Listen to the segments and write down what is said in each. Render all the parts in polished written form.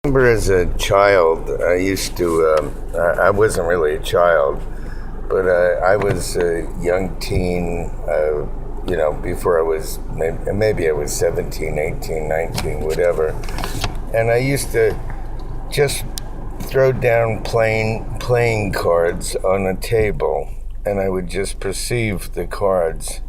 Remember as a child, I used to, I wasn't really a child, but I was a young teen, before I was, maybe I was 17, 18, 19, whatever. And I used to just throw down playing cards on a table, and I would just perceive the cards.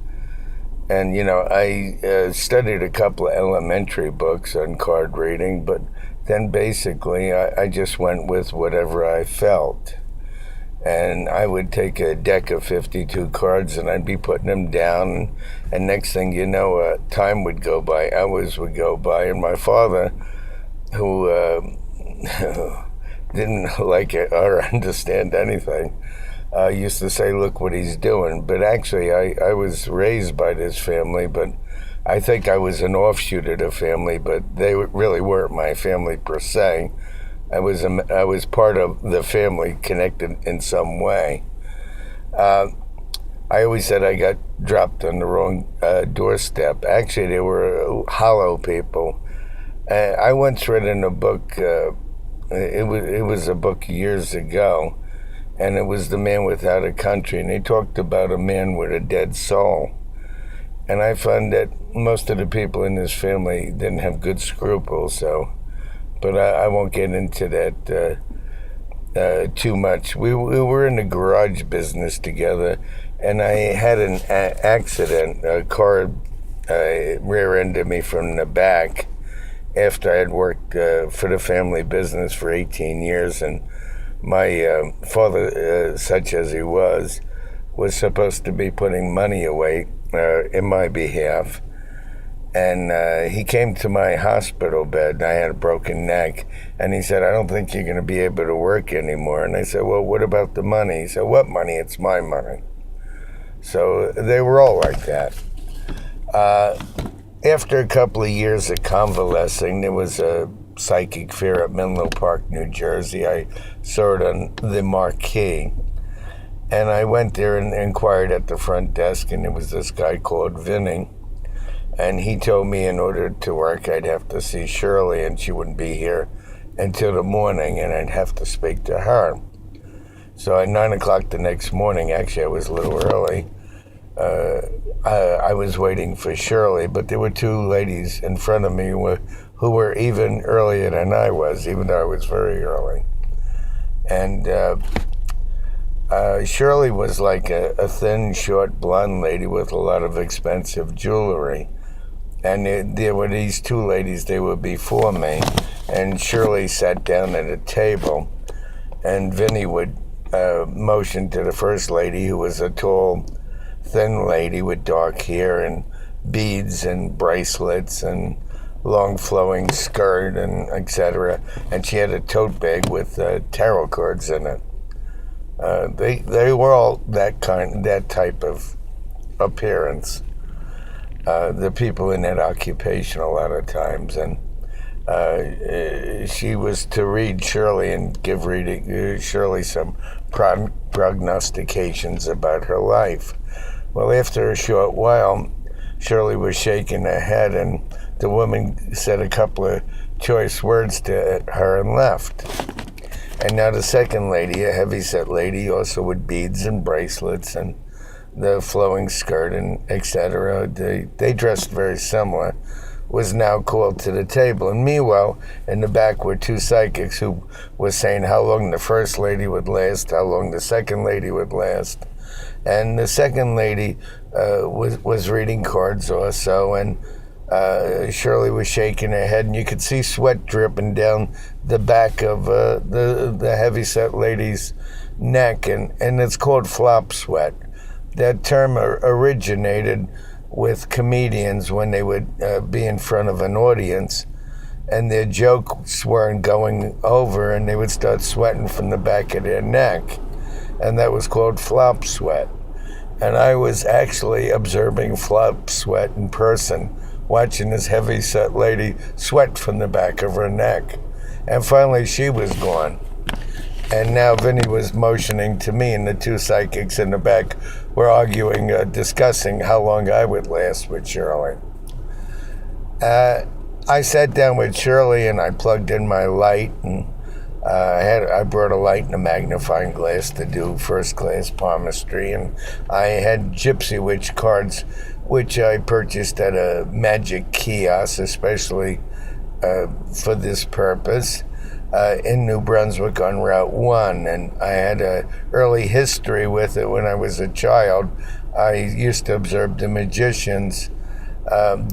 And, I studied a couple of elementary books on card reading, but then basically I just went with whatever I felt. And I would take a deck of 52 cards and I'd be putting them down. And next thing you know, time would go by, hours would go by. And my father, who didn't like it or understand anything, used to say, look what he's doing. But actually, I was raised by this family, but I think I was an offshoot of the family, but they really weren't my family per se. I was part of the family, connected in some way. I always said I got dropped on the wrong doorstep. Actually, they were hollow people. I once read in a book, it was a book years ago, and it was The Man Without a Country, and they talked about a man with a dead soul. And I found that most of the people in this family didn't have good scruples, but I won't get into that too much. We were in the garage business together, and I had an accident. A car rear-ended me from the back after I had worked for the family business for 18 years, and my father, such as he was supposed to be putting money away in my behalf. And he came to my hospital bed, and I had a broken neck, and he said, I don't think you're going to be able to work anymore. And I said, well, what about the money? He said, what money? It's my money. So they were all like that. After a couple of years of convalescing, there was a psychic fair at Menlo Park, New Jersey. I saw it on the marquee. And I went there and inquired at the front desk, and there was this guy called Vinny. And he told me in order to work, I'd have to see Shirley, and she wouldn't be here until the morning, and I'd have to speak to her. So at 9 o'clock the next morning, actually I was a little early, I was waiting for Shirley, but there were two ladies in front of me who were even earlier than I was, even though I was very early. And Shirley was like a thin, short, blonde lady with a lot of expensive jewelry. And there were these two ladies, they were before me, and Shirley sat down at a table, and Vinny would motion to the first lady, who was a tall, thin lady with dark hair and beads and bracelets and long flowing skirt and etc. And she had a tote bag with tarot cards in it. They were all that type of appearance. The people in that occupation a lot of times, and she was to read Shirley and give Shirley some prognostications about her life. Well, after a short while, Shirley was shaking her head, and the woman said a couple of choice words to her and left. And now the second lady, a heavyset lady, also with beads and bracelets and the flowing skirt and etc., they dressed very similar, was now called to the table. And meanwhile, in the back were two psychics who were saying how long the first lady would last, how long the second lady would last. And the second lady was reading cards also, and Shirley was shaking her head, and you could see sweat dripping down the back of the heavyset lady's neck, and it's called flop sweat. That term originated with comedians when they would be in front of an audience, and their jokes weren't going over, and they would start sweating from the back of their neck, and that was called flop sweat. And I was actually observing flop sweat in person, watching this heavy-set lady sweat from the back of her neck. And finally, she was gone. And now Vinny was motioning to me, and the two psychics in the back were arguing, discussing how long I would last with Shirley. I sat down with Shirley and I plugged in my light, and I brought a light and a magnifying glass to do first class palmistry, and I had Gypsy Witch cards, which I purchased at a magic kiosk, especially for this purpose, in New Brunswick on Route 1. And I had a early history with it when I was a child. I used to observe the magicians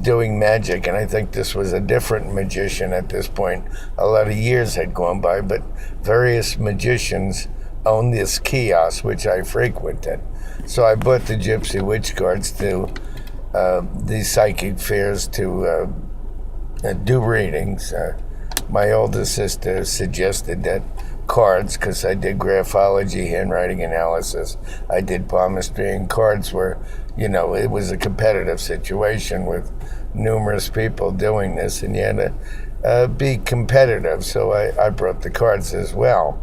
doing magic, and I think this was a different magician at this point. A lot of years had gone by, but various magicians owned this kiosk, which I frequented. So I bought the Gypsy Witch cards to these psychic fairs to do readings. My older sister suggested that cards, because I did graphology, handwriting analysis, I did palmistry, and cards were, it was a competitive situation with numerous people doing this, and you had to be competitive, so I brought the cards as well.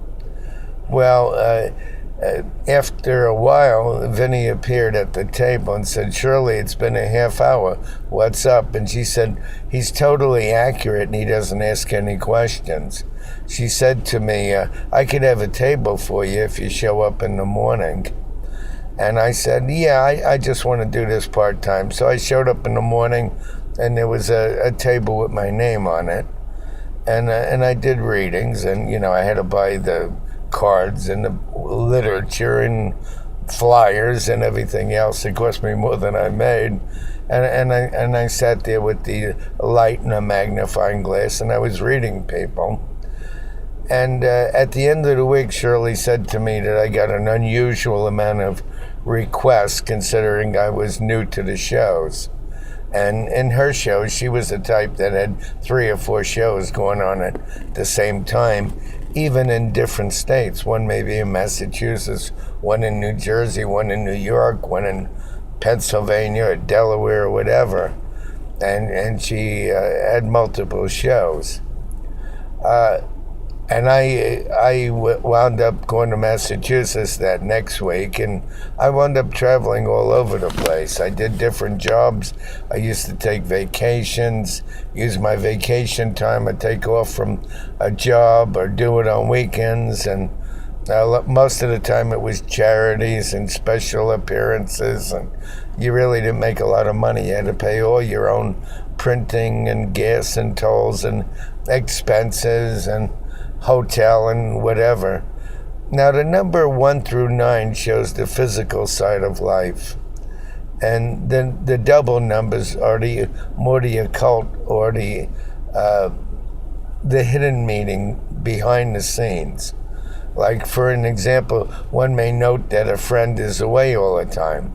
Well, after a while, Vinny appeared at the table and said, "Shirley, it's been a half hour. What's up?" And she said, "He's totally accurate and he doesn't ask any questions." She said to me, "I could have a table for you if you show up in the morning." And I said, "Yeah, I just want to do this part-time." So I showed up in the morning, and there was a table with my name on it. And I did readings, and, I had to buy the cards and the literature and flyers and everything else. It cost me more than I made. And I sat there with the light and a magnifying glass, and I was reading people. And at the end of the week, Shirley said to me that I got an unusual amount of requests, considering I was new to the shows. And in her shows, she was the type that had 3 or 4 shows going on at the same time, even in different states. One maybe in Massachusetts, one in New Jersey, one in New York, one in Pennsylvania or Delaware or whatever. And she had multiple shows. And I wound up going to Massachusetts that next week, and I wound up traveling all over the place. I did different jobs. I used to take vacations, use my vacation time to take off from a job or do it on weekends. And most of the time it was charities and special appearances, and you really didn't make a lot of money. You had to pay all your own printing and gas and tolls and expenses and hotel and whatever. Now, the number 1 through 9 shows the physical side of life, and then the double numbers are more the occult, or the hidden meaning behind the scenes. Like, for an example, one may note that a friend is away all the time.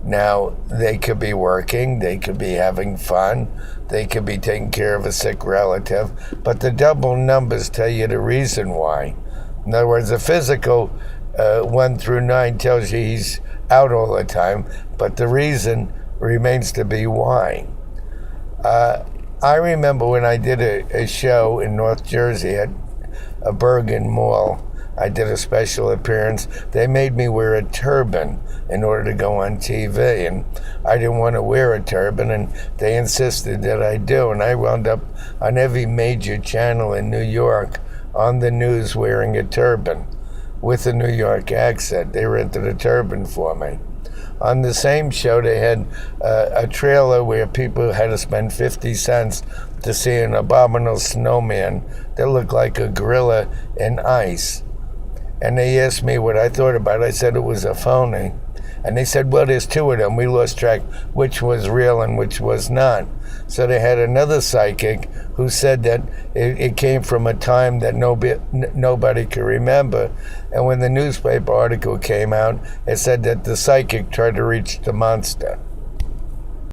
Now, they could be working, they could be having fun, they could be taking care of a sick relative, but the double numbers tell you the reason why. In other words, the physical 1 through 9 tells you he's out all the time, but the reason remains to be why. I remember when I did a show in North Jersey at a Bergen Mall. I did a special appearance. They made me wear a turban in order to go on TV, and I didn't want to wear a turban, and they insisted that I do, and I wound up on every major channel in New York on the news wearing a turban with a New York accent. They rented a turban for me. On the same show, they had a trailer where people had to spend 50 cents to see an abominable snowman that looked like a gorilla in ice. And they asked me what I thought about it. I said it was a phony. And they said, well, there's 2 of them. We lost track which was real and which was not. So they had another psychic who said that it came from a time that nobody could remember. And when the newspaper article came out, it said that the psychic tried to reach the monster.